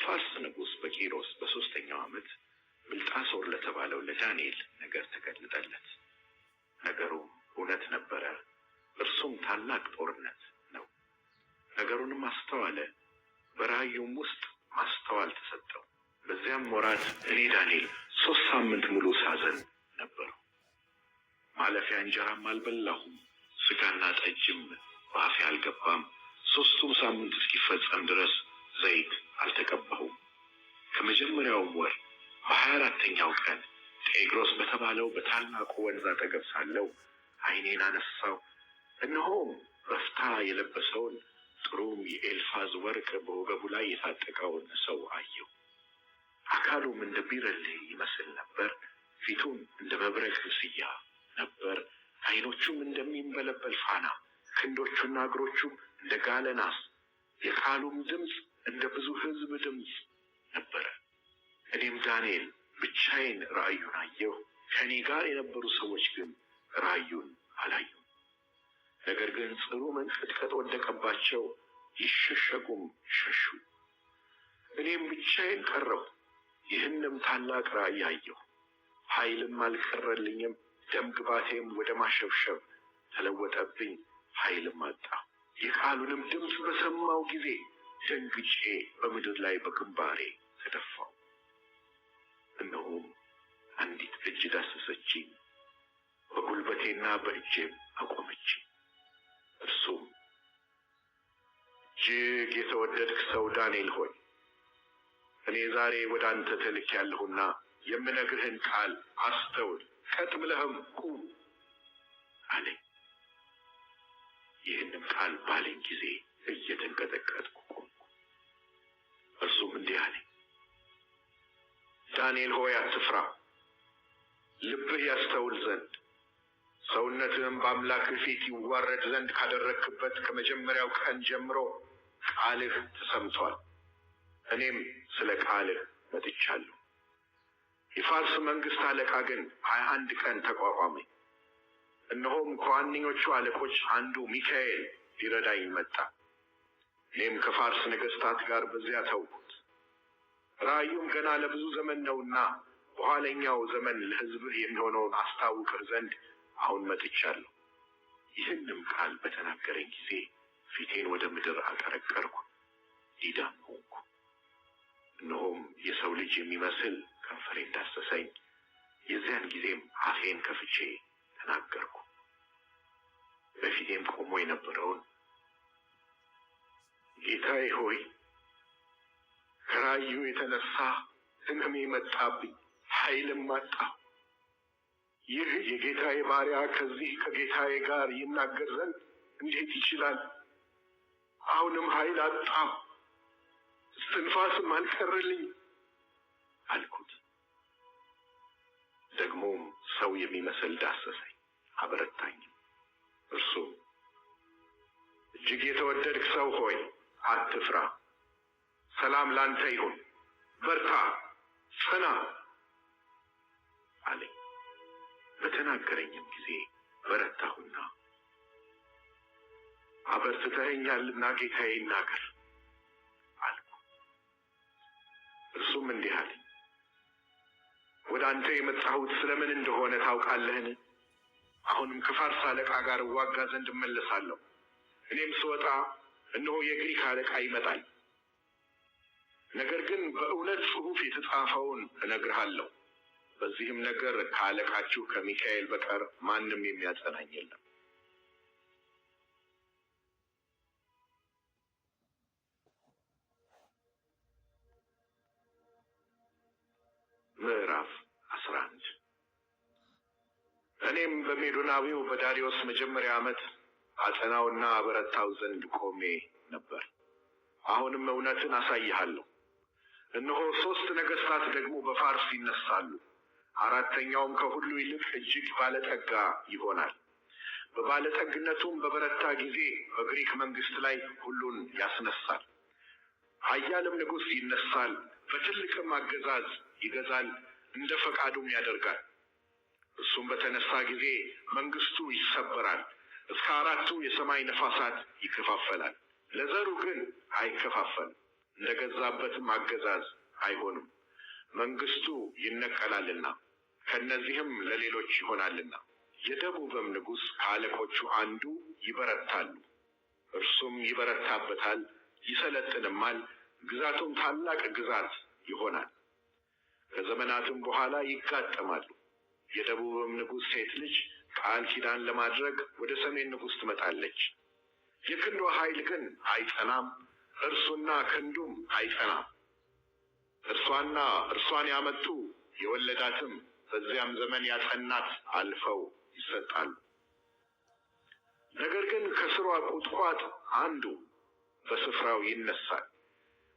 በፋርስ ንጉሥ በቂሮስ በ3ኛው ዓመት ብልጣሶር ለተባለው ለዳንኤል ነገር ተገለጠለት። ነገሩም እውነት ነበረ፣ እርሱም ታላቅ ጦርነት ነው። ነገሩንም አስተዋለ፣ በራእዩም ውስጥ ማስተዋል ተሰጠው። በዚያም ወራት እኔ ዳንኤል 3 ሳምንት ሙሉ ሳዘን ነበርሁ። ማለፊያ እንጀራም አልበላሁም፣ ስጋና ጠጅም በአፌ አልገባም። 3ቱም ሳምንት እስኪፈጸም ድረስ ዘይት አልተቀባሁም። ከመጀመሪያውም ወር በ24ኛው ቀን ጤግሮስ በተባለው በታላቁ ወንዝ አጠገብ ሳለሁ ዓይኔን አነሳው፣ እነሆም በፍታ የለበሰውን ጥሩም የኤልፋዝ ወርቅ በወገቡ ላይ የታጠቀውን ሰው አየሁ። አካሉም እንደ ቢረሌ ይመስል ነበር፣ ፊቱም እንደ መብረቅ ምስያ ነበር፣ ዓይኖቹም እንደሚንበለበል ፋና፣ ክንዶቹና እግሮቹም እንደ ጋለ ናስ፣ የቃሉም ድምፅ እንደ ብዙ ሕዝብ ድምፅ ነበረ። እኔም ዳንኤል ብቻዬን ራእዩን አየሁ፣ ከእኔ ጋር የነበሩ ሰዎች ግን ራእዩን አላዩም። ነገር ግን ጽኑ መንቀጥቀጥ ወደቀባቸው፣ ይሸሸጉም ሸሹ። እኔም ብቻዬን ቀረሁ፣ ይህንም ታላቅ ራእይ አየሁ። ኃይልም አልቀረልኝም፣ ደም ግባቴም ወደ ማሸብሸብ ተለወጠብኝ፣ ኃይልም አጣሁ። የቃሉንም ድምፅ በሰማው ጊዜ ደንግጬ በምድር ላይ በግንባሬ ተደፋሁ። እነሆም አንዲት እጅ ዳሰሰችኝ፣ በጉልበቴና በእጄም አቆመችኝ። እርሱም እጅግ የተወደድክ ሰው ዳንኤል ሆይ፣ እኔ ዛሬ ወደ አንተ ተልኬአለሁና የምነግርህን ቃል አስተውል፣ ቀጥ ብለህም ቁም አለኝ። ይህንም ቃል ባለኝ ጊዜ እየተንቀጠቀጥኩ ቆምኩ። እርሱም እንዲህ አለኝ፣ ዳንኤል ሆይ አትፍራ፣ ልብህ ያስተውል ዘንድ ሰውነትህም በአምላክህ ፊት ይዋረድ ዘንድ ካደረግክበት ከመጀመሪያው ቀን ጀምሮ ቃልህ ተሰምቷል። እኔም ስለ ቃልህ መጥቻለሁ። የፋርስ መንግሥት አለቃ ግን 21 ቀን ተቋቋመኝ። እነሆም ከዋነኞቹ አለቆች አንዱ ሚካኤል ሊረዳኝ መጣ። እኔም ከፋርስ ነገሥታት ጋር በዚያ ተውኩት። ራእዩም ገና ለብዙ ዘመን ነውና በኋለኛው ዘመን ለሕዝብህ የሚሆነውን አስታውቅህ ዘንድ አሁን መጥቻለሁ። ይህንም ቃል በተናገረኝ ጊዜ ፊቴን ወደ ምድር አቀረቀርኩ፣ ዲዳም ሆንኩ። እነሆም የሰው ልጅ የሚመስል ከንፈሬን ዳሰሰኝ። የዚያን ጊዜም አፌን ከፍቼ ተናገርኩ። በፊቴም ቆሞ የነበረውን ጌታዬ ሆይ፣ ከራእዩ የተነሳ ሕመሜ መጣብኝ፣ ኃይልም አጣሁ። ይህ የጌታዬ ባሪያ ከዚህ ከጌታዬ ጋር ይናገር ዘንድ እንዴት ይችላል? አሁንም ኃይል አጣሁ፣ እስትንፋስም አልቀረልኝ አልኩት። ደግሞም ሰው የሚመስል ዳሰሰኝ፣ አበረታኝም። እርሱም እጅግ የተወደድክ ሰው ሆይ አትፍራ፣ ሰላም ላንተ ይሁን፣ በርታ፣ ጽና አለኝ። በተናገረኝም ጊዜ በረታሁና አበርትተኸኛልና ጌታዬ ይናገር አልኩ። እርሱም እንዲህ አለኝ፣ ወደ አንተ የመጣሁት ስለምን እንደሆነ ታውቃለህን? አሁንም ከፋርስ አለቃ ጋር እዋጋ ዘንድ እመለሳለሁ። እኔም ስወጣ እነሆ የግሪክ አለቃ ይመጣል። ነገር ግን በእውነት ጽሑፍ የተጻፈውን እነግርሃለሁ። በዚህም ነገር ከአለቃችሁ ከሚካኤል በቀር ማንም የሚያጸናኝ የለም። ምዕራፍ 11 እኔም በሜዶናዊው በዳርዮስ መጀመሪያ ዓመት አጸናውና አበረታው ዘንድ ቆሜ ነበር። አሁንም እውነትን አሳይሃለሁ። እነሆ 3 ነገሥታት ደግሞ በፋርስ ይነሳሉ። 4ተኛውም ከሁሉ ይልቅ እጅግ ባለጠጋ ይሆናል። በባለጠግነቱም በበረታ ጊዜ በግሪክ መንግሥት ላይ ሁሉን ያስነሳል። ኃያልም ንጉሥ ይነሳል፣ በትልቅም አገዛዝ ይገዛል፣ እንደ ፈቃዱም ያደርጋል። እሱም በተነሳ ጊዜ መንግሥቱ ይሰበራል፣ እስከ 4ቱ የሰማይ ነፋሳት ይከፋፈላል። ለዘሩ ግን አይከፋፈልም፣ እንደገዛበትም አገዛዝ አይሆንም። መንግስቱ ይነቀላልና ከነዚህም ለሌሎች ይሆናልና። የደቡብም ንጉሥ ከአለቆቹ አንዱ ይበረታሉ፣ እርሱም ይበረታበታል፣ ይሰለጥንማል፣ ግዛቱም ታላቅ ግዛት ይሆናል። ከዘመናትም በኋላ ይጋጠማሉ። የደቡብም ንጉሥ ሴት ልጅ ቃል ኪዳን ለማድረግ ወደ ሰሜን ንጉሥ ትመጣለች። የክንዷ ኃይል ግን አይጸናም፣ እርሱና ክንዱም አይጸናም። እርሷና እርሷን ያመጡ የወለዳትም በዚያም ዘመን ያጸናት አልፈው ይሰጣሉ። ነገር ግን ከስሯ ቁጥቋጥ አንዱ በስፍራው ይነሳል፣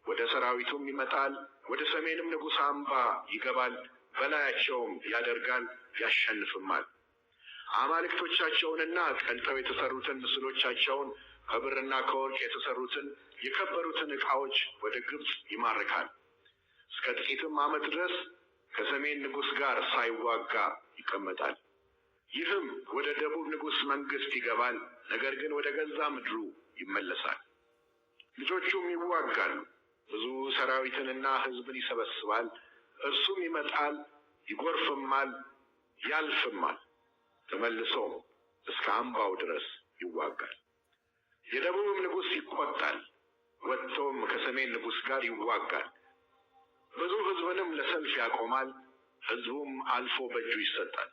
ወደ ሰራዊቱም ይመጣል፣ ወደ ሰሜንም ንጉሥ አምባ ይገባል፣ በላያቸውም ያደርጋል፣ ያሸንፍማል። አማልክቶቻቸውንና ቀልጠው የተሰሩትን ምስሎቻቸውን ከብርና ከወርቅ የተሰሩትን የከበሩትን ዕቃዎች ወደ ግብጽ ይማርካል። እስከ ጥቂትም ዓመት ድረስ ከሰሜን ንጉሥ ጋር ሳይዋጋ ይቀመጣል። ይህም ወደ ደቡብ ንጉሥ መንግሥት ይገባል፣ ነገር ግን ወደ ገዛ ምድሩ ይመለሳል። ልጆቹም ይዋጋሉ፣ ብዙ ሰራዊትንና ሕዝብን ይሰበስባል። እርሱም ይመጣል፣ ይጎርፍማል፣ ያልፍማል፣ ተመልሶም እስከ አምባው ድረስ ይዋጋል። የደቡብም ንጉሥ ይቆጣል፣ ወጥቶም ከሰሜን ንጉሥ ጋር ይዋጋል። ብዙ ሕዝብንም ለሰልፍ ያቆማል፣ ሕዝቡም አልፎ በእጁ ይሰጣል።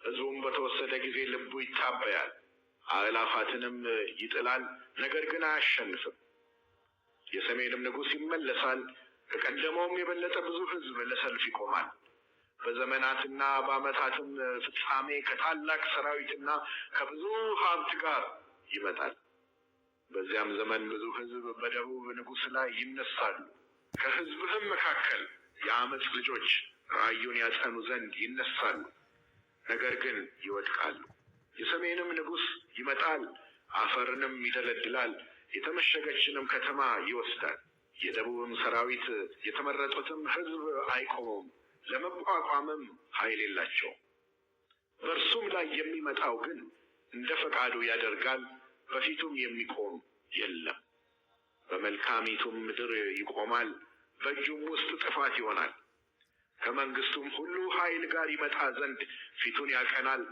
ሕዝቡም በተወሰደ ጊዜ ልቡ ይታበያል፣ አእላፋትንም ይጥላል፣ ነገር ግን አያሸንፍም። የሰሜንም ንጉሥ ይመለሳል፣ ከቀደመውም የበለጠ ብዙ ሕዝብ ለሰልፍ ይቆማል። በዘመናትና በዓመታትም ፍጻሜ ከታላቅ ሰራዊትና ከብዙ ሀብት ጋር ይመጣል። በዚያም ዘመን ብዙ ሕዝብ በደቡብ ንጉሥ ላይ ይነሳሉ። ከሕዝብህም መካከል የአመፅ ልጆች ራእዩን ያጸኑ ዘንድ ይነሳሉ፣ ነገር ግን ይወድቃሉ። የሰሜንም ንጉሥ ይመጣል፣ አፈርንም ይደለድላል፣ የተመሸገችንም ከተማ ይወስዳል። የደቡብም ሰራዊት የተመረጡትም ሕዝብ አይቆሙም፣ ለመቋቋምም ኃይል የላቸውም። በእርሱም ላይ የሚመጣው ግን እንደ ፈቃዱ ያደርጋል፣ በፊቱም የሚቆም የለም። በመልካሚቱም ምድር ይቆማል፣ በእጁም ውስጥ ጥፋት ይሆናል። ከመንግስቱም ሁሉ ኃይል ጋር ይመጣ ዘንድ ፊቱን ያቀናል፣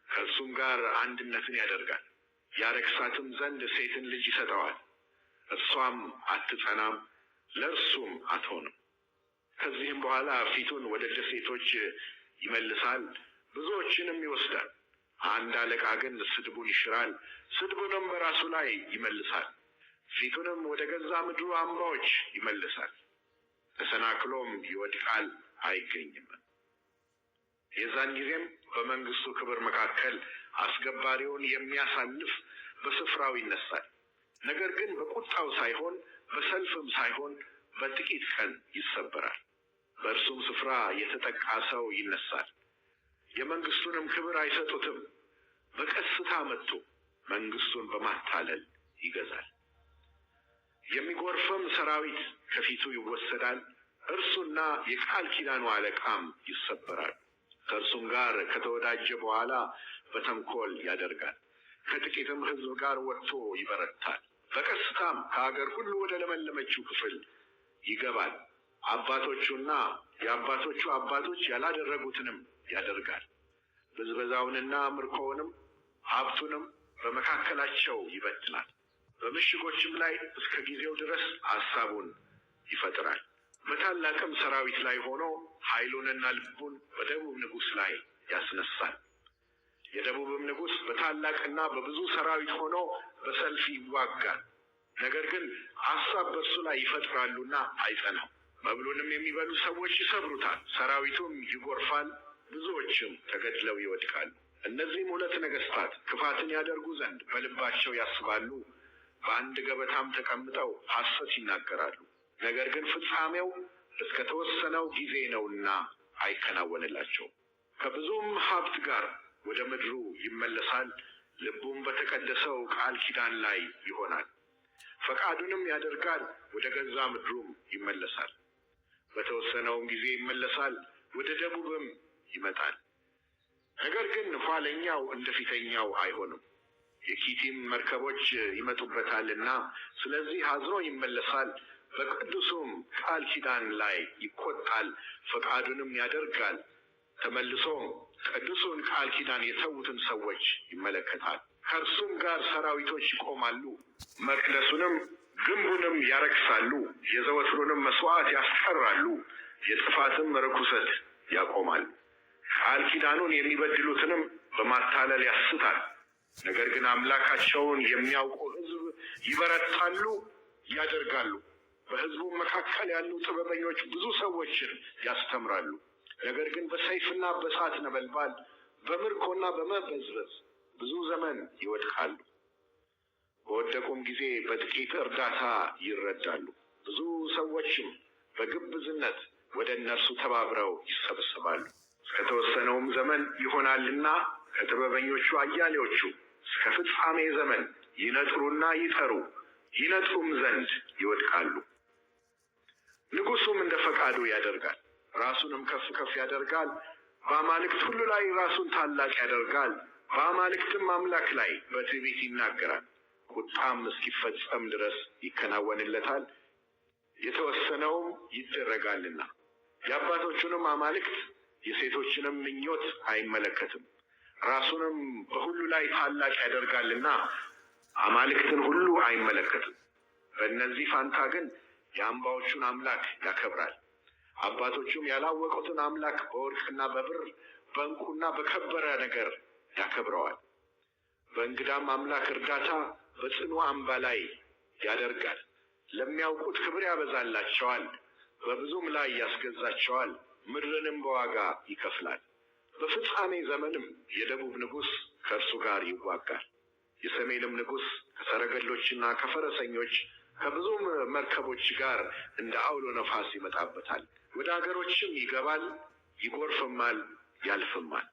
ከእርሱም ጋር አንድነትን ያደርጋል። ያረክሳትም ዘንድ ሴትን ልጅ ይሰጠዋል፣ እርሷም አትጸናም፣ ለእርሱም አትሆንም። ከዚህም በኋላ ፊቱን ወደ ደሴቶች ይመልሳል፣ ብዙዎችንም ይወስዳል። አንድ አለቃ ግን ስድቡን ይሽራል፣ ስድቡንም በራሱ ላይ ይመልሳል። ፊቱንም ወደ ገዛ ምድሩ አምባዎች ይመልሳል፣ ተሰናክሎም ይወድቃል፣ አይገኝም። የዛን ጊዜም በመንግስቱ ክብር መካከል አስገባሪውን የሚያሳልፍ በስፍራው ይነሳል። ነገር ግን በቁጣው ሳይሆን በሰልፍም ሳይሆን በጥቂት ቀን ይሰበራል። በእርሱም ስፍራ የተጠቃ ሰው ይነሳል። የመንግስቱንም ክብር አይሰጡትም። በቀስታ መጥቶ መንግስቱን በማታለል ይገዛል። የሚጎርፍም ሰራዊት ከፊቱ ይወሰዳል፣ እርሱና የቃል ኪዳኑ አለቃም ይሰበራል። ከእርሱም ጋር ከተወዳጀ በኋላ በተንኮል ያደርጋል። ከጥቂትም ሕዝብ ጋር ወጥቶ ይበረታል። በቀስታም ከአገር ሁሉ ወደ ለመለመችው ክፍል ይገባል። አባቶቹና የአባቶቹ አባቶች ያላደረጉትንም ያደርጋል። ብዝበዛውንና ምርኮውንም ሀብቱንም በመካከላቸው ይበትናል። በምሽጎችም ላይ እስከ ጊዜው ድረስ ሐሳቡን ይፈጥራል። በታላቅም ሰራዊት ላይ ሆኖ ኃይሉንና ልቡን በደቡብ ንጉሥ ላይ ያስነሳል። የደቡብም ንጉሥ በታላቅና በብዙ ሰራዊት ሆኖ በሰልፍ ይዋጋል። ነገር ግን ሐሳብ በእርሱ ላይ ይፈጥራሉና አይጸናም። መብሉንም የሚበሉ ሰዎች ይሰብሩታል፣ ሰራዊቱም ይጎርፋል፣ ብዙዎችም ተገድለው ይወድቃሉ። እነዚህም ሁለት ነገሥታት ክፋትን ያደርጉ ዘንድ በልባቸው ያስባሉ፣ በአንድ ገበታም ተቀምጠው ሐሰት ይናገራሉ። ነገር ግን ፍጻሜው እስከ ተወሰነው ጊዜ ነውና አይከናወንላቸውም። ከብዙም ሀብት ጋር ወደ ምድሩ ይመለሳል፣ ልቡም በተቀደሰው ቃል ኪዳን ላይ ይሆናል። ፈቃዱንም ያደርጋል፣ ወደ ገዛ ምድሩም ይመለሳል። በተወሰነውም ጊዜ ይመለሳል፣ ወደ ደቡብም ይመጣል። ነገር ግን ኋለኛው እንደ ፊተኛው አይሆንም። የኪቲም መርከቦች ይመጡበታልና ስለዚህ አዝኖ ይመለሳል፣ በቅዱሱም ቃል ኪዳን ላይ ይቆጣል፣ ፈቃዱንም ያደርጋል። ተመልሶም ቅዱሱን ቃል ኪዳን የተዉትን ሰዎች ይመለከታል። ከእርሱም ጋር ሰራዊቶች ይቆማሉ፣ መቅደሱንም ግንቡንም ያረክሳሉ፣ የዘወትሩንም መስዋዕት ያስቀራሉ፣ የጥፋትም ርኩሰት ያቆማሉ። ቃል ኪዳኑን የሚበድሉትንም በማታለል ያስታል። ነገር ግን አምላካቸውን የሚያውቁ ሕዝብ ይበረታሉ፣ ያደርጋሉ። በሕዝቡ መካከል ያሉ ጥበበኞች ብዙ ሰዎችን ያስተምራሉ። ነገር ግን በሰይፍና በእሳት ነበልባል በምርኮና በመበዝበዝ ብዙ ዘመን ይወድቃሉ። በወደቁም ጊዜ በጥቂት እርዳታ ይረዳሉ። ብዙ ሰዎችም በግብዝነት ወደ እነርሱ ተባብረው ይሰበሰባሉ። እስከተወሰነውም ዘመን ይሆናልና ከጥበበኞቹ አያሌዎቹ እስከ ፍጻሜ ዘመን ይነጥሩና ይጠሩ፣ ይነጥሩም ዘንድ ይወድቃሉ። ንጉሡም እንደ ፈቃዱ ያደርጋል፣ ራሱንም ከፍ ከፍ ያደርጋል። በአማልክት ሁሉ ላይ ራሱን ታላቅ ያደርጋል። በአማልክትም አምላክ ላይ በትዕቢት ይናገራል። ቁጣም እስኪፈጸም ድረስ ይከናወንለታል፣ የተወሰነውም ይደረጋልና። የአባቶቹንም አማልክት የሴቶችንም ምኞት አይመለከትም። ራሱንም በሁሉ ላይ ታላቅ ያደርጋልና አማልክትን ሁሉ አይመለከትም። በእነዚህ ፋንታ ግን የአምባዎቹን አምላክ ያከብራል። አባቶቹም ያላወቁትን አምላክ በወርቅና በብር በዕንቁና በከበረ ነገር ያከብረዋል። በእንግዳም አምላክ እርዳታ በጽኑ አምባ ላይ ያደርጋል። ለሚያውቁት ክብር ያበዛላቸዋል፣ በብዙም ላይ ያስገዛቸዋል። ምድርንም በዋጋ ይከፍላል። በፍጻሜ ዘመንም የደቡብ ንጉሥ ከእርሱ ጋር ይዋጋል። የሰሜንም ንጉሥ ከሰረገሎችና ከፈረሰኞች ከብዙም መርከቦች ጋር እንደ አውሎ ነፋስ ይመጣበታል። ወደ አገሮችም ይገባል፣ ይጎርፍማል፣ ያልፍማል።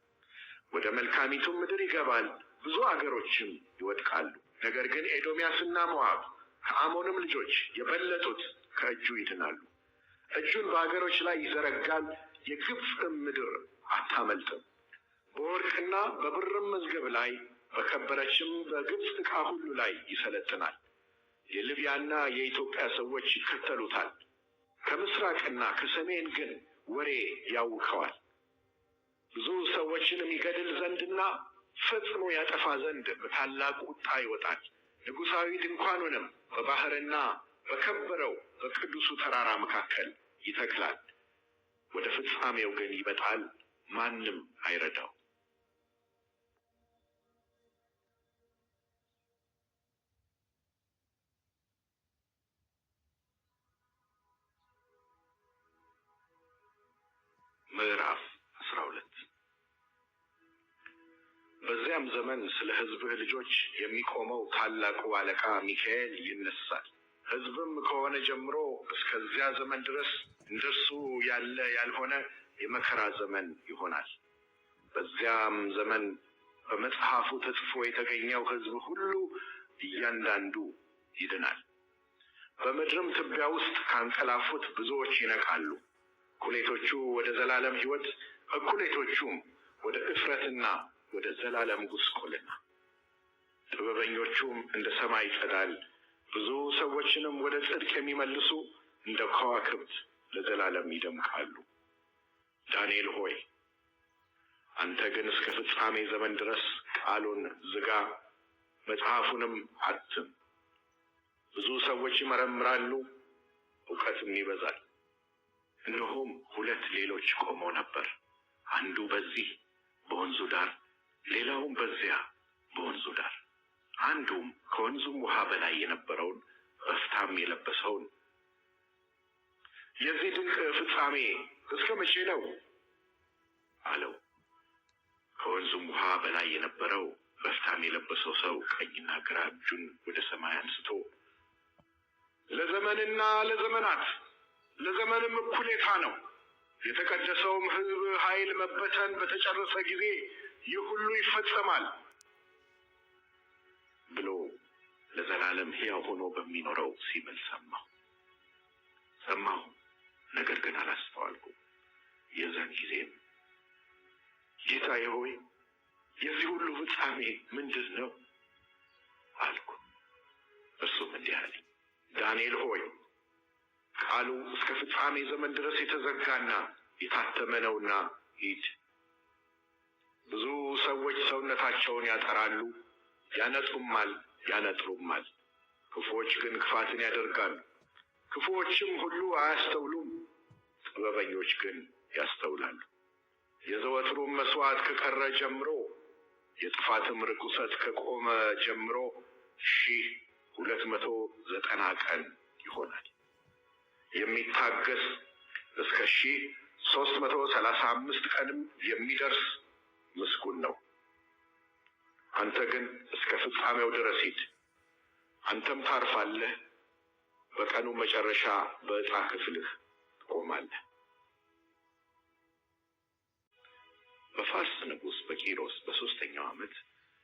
ወደ መልካሚቱም ምድር ይገባል፣ ብዙ አገሮችም ይወድቃሉ። ነገር ግን ኤዶምያስና ሞዓብ ከአሞንም ልጆች የበለጡት ከእጁ ይድናሉ። እጁን በአገሮች ላይ ይዘረጋል፣ የግብፅም ምድር አታመልጥም። በወርቅና በብርም መዝገብ ላይ በከበረችም በግብፅ ዕቃ ሁሉ ላይ ይሰለጥናል። የሊቢያና የኢትዮጵያ ሰዎች ይከተሉታል። ከምስራቅና ከሰሜን ግን ወሬ ያውከዋል። ብዙ ሰዎችንም ይገድል ዘንድና ፈጽሞ ያጠፋ ዘንድ በታላቅ ቁጣ ይወጣል። ንጉሣዊ ድንኳኑንም በባህርና በከበረው በቅዱሱ ተራራ መካከል ይተክላል። ወደ ፍጻሜው ግን ይመጣል፣ ማንም አይረዳው። ምዕራፍ 12 በዚያም ዘመን ስለ ሕዝብህ ልጆች የሚቆመው ታላቁ አለቃ ሚካኤል ይነሳል። ሕዝብም ከሆነ ጀምሮ እስከዚያ ዘመን ድረስ እንደርሱ ያለ ያልሆነ የመከራ ዘመን ይሆናል። በዚያም ዘመን በመጽሐፉ ተጽፎ የተገኘው ሕዝብ ሁሉ እያንዳንዱ ይድናል። በምድርም ትቢያ ውስጥ ካንቀላፉት ብዙዎች ይነቃሉ። እኩሌቶቹ ወደ ዘላለም ሕይወት፣ እኩሌቶቹም ወደ እፍረትና ወደ ዘላለም ጉስቁልና። ጥበበኞቹም እንደ ሰማይ ጸዳል፣ ብዙ ሰዎችንም ወደ ጽድቅ የሚመልሱ እንደ ከዋክብት ለዘላለም ይደምቃሉ። ዳንኤል ሆይ አንተ ግን እስከ ፍጻሜ ዘመን ድረስ ቃሉን ዝጋ፣ መጽሐፉንም አትም። ብዙ ሰዎች ይመረምራሉ፣ እውቀትም ይበዛል። እነሆም ሁለት ሌሎች ቆመው ነበር፣ አንዱ በዚህ በወንዙ ዳር፣ ሌላውም በዚያ በወንዙ ዳር። አንዱም ከወንዙም ውሃ በላይ የነበረውን በፍታም የለበሰውን የዚህ ድንቅ ፍጻሜ እስከ መቼ ነው አለው። ከወንዙም ውሃ በላይ የነበረው በፍታም የለበሰው ሰው ቀኝና ግራ እጁን ወደ ሰማይ አንስቶ ለዘመንና ለዘመናት ለዘመንም እኩሌታ ነው፣ የተቀደሰውም ሕዝብ ኃይል መበተን በተጨረሰ ጊዜ ይህ ሁሉ ይፈጸማል ብሎ ለዘላለም ሕያው ሆኖ በሚኖረው ሲምል ሰማሁ፣ ነገር ግን አላስተዋልኩም። የዛን ጊዜም ጌታዬ ሆይ የዚህ ሁሉ ፍጻሜ ምንድን ነው አልኩ። እርሱም እንዲህ አለኝ፣ ዳንኤል ሆይ ቃሉ እስከ ፍጻሜ ዘመን ድረስ የተዘጋና የታተመ ነውና ሂድ። ብዙ ሰዎች ሰውነታቸውን ያጠራሉ፣ ያነጹማል፣ ያነጥሩማል። ክፉዎች ግን ክፋትን ያደርጋሉ። ክፉዎችም ሁሉ አያስተውሉም፣ ጥበበኞች ግን ያስተውላሉ። የዘወትሩም መስዋዕት ከቀረ ጀምሮ፣ የጥፋትም ርኩሰት ከቆመ ጀምሮ 1290 ቀን ይሆናል። የሚታገስ እስከ 1335 ቀንም የሚደርስ ምስጉን ነው። አንተ ግን እስከ ፍጻሜው ድረስ ሂድ። አንተም ታርፋለህ፣ በቀኑ መጨረሻ በዕጣ ክፍልህ ትቆማለህ። በፋርስ ንጉሥ በቂሮስ በ3ኛው ዓመት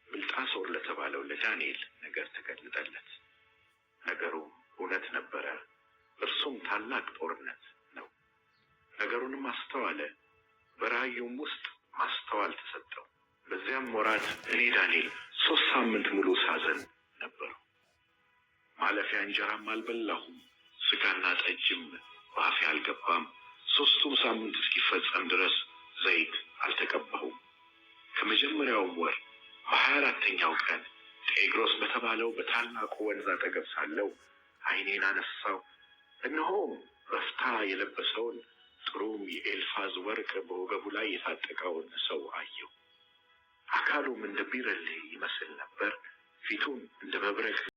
ብልጣሶር ለተባለው ለዳንኤል ነገር ተገለጠለት። ነገሩ እውነት ነበረ፣ እርሱም ታላቅ ጦርነት ነው። ነገሩንም አስተዋለ፣ በራእዩም ውስጥ ማስተዋል ተሰጠው። በዚያም ወራት እኔ ዳንኤል 3 ሳምንት ሙሉ ሳዘን ነበርሁ። ማለፊያ እንጀራም አልበላሁም፣ ስጋና ጠጅም በአፌ አልገባም። 3ቱም ሳምንት እስኪፈጸም ድረስ ዘይት አልተቀባሁም። ከመጀመሪያውም ወር በ24ኛው ቀን ጤግሮስ በተባለው በታላቁ ወንዝ አጠገብ ሳለሁ ዓይኔን አነሳሁ፣ እነሆም በፍታ የለበሰውን ጥሩም የኤልፋዝ ወርቅ በወገቡ ላይ የታጠቀውን ሰው አየሁ። አካሉም እንደ ቢረሌ ይመስል ነበር፣ ፊቱም እንደ መብረቅ